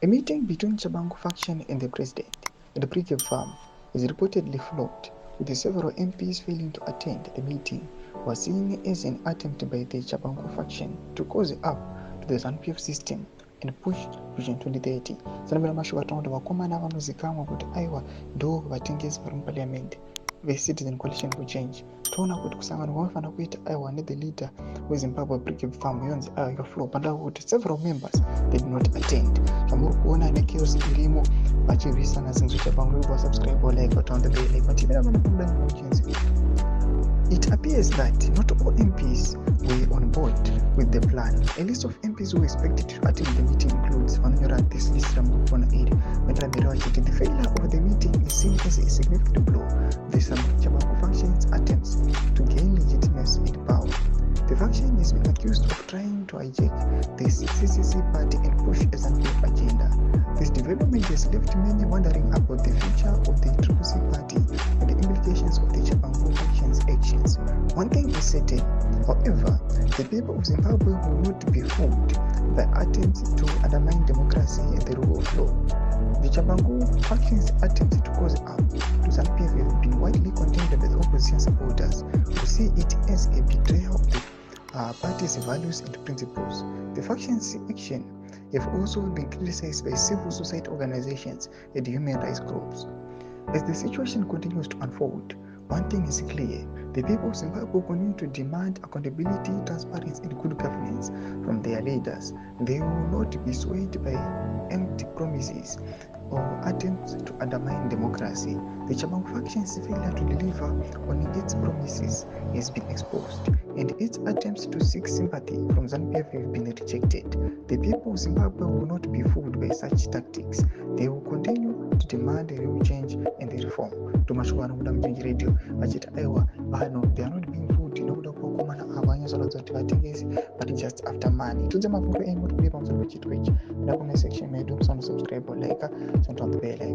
A meeting between Chabangu faction and the president at the Brigade Farm is reportedly flopped, with several MPs failing to attend. The meeting was seen as an attempt by the Chabangu faction to cause up to the ZANU-PF system and push Vision 2030. Sanabira mashu watonda wakomana vanozikamwa kuti aiwa ndo vatengesi vari muparliament ve-Citizen Coalition for Change. Toona kuti kusangana kwavafana kuita aiwa ne the leader weZimbabwe Brigade Farm yonzi aiwa yakaflop, pandaa kuti several members they did not attend. Zvamuri kuona nechaos irimo vachirwisana zvinhu zveChabangu. Subscribe or like but on the bell like vativira vanokuda muchinzi. It appears that not all MPs were on board with the plan. A list of MPs who were expected to attend the meeting includes Honorable this list Ramukona Aid. The failure of the meeting is seen as a significant blow to the Chabangu faction's attempts to gain legitimacy and power. The faction is being accused of trying to hijack the CCC party and push a ZANU-PF agenda. This development has left many wondering about the future of the CCC party and the implications of the Chabangu faction's actions. One thing is certain, however, the people of Zimbabwe will not be fooled by attempts to undermine democracy and the rule of law. The Chabangu faction's attempts to cause harm to ZANU-PF have been widely condemned by the opposition supporters, who see it as a betrayal of the party's values and principles. The faction's action have also been criticized by civil society organizations and human rights groups. As the situation continues to unfold, one thing is clear: the people of Zimbabwe continue to demand accountability, transparency, and good governance from their leaders. They will not be swayed by empty promises or attempts to undermine democracy. The Chabangu faction's failure to deliver on its promises has been exposed, and its attempts to seek sympathy from ZANU-PF have been rejected. The people of Zimbabwe will not be fooled by such tactics. They will continue to demand a real change and a reform. Tumashukana kuda Mchenji Radio vachiti aiwa vano they are not being fooled nokuda kuvakomana ava vanyazoratidza kuti vatengesi but just after money. Tudze mabvunzo enyu kuti kuri pamusoro pechitwechi. Nda comment section medu musana subscribe or like, turn on the bell icon.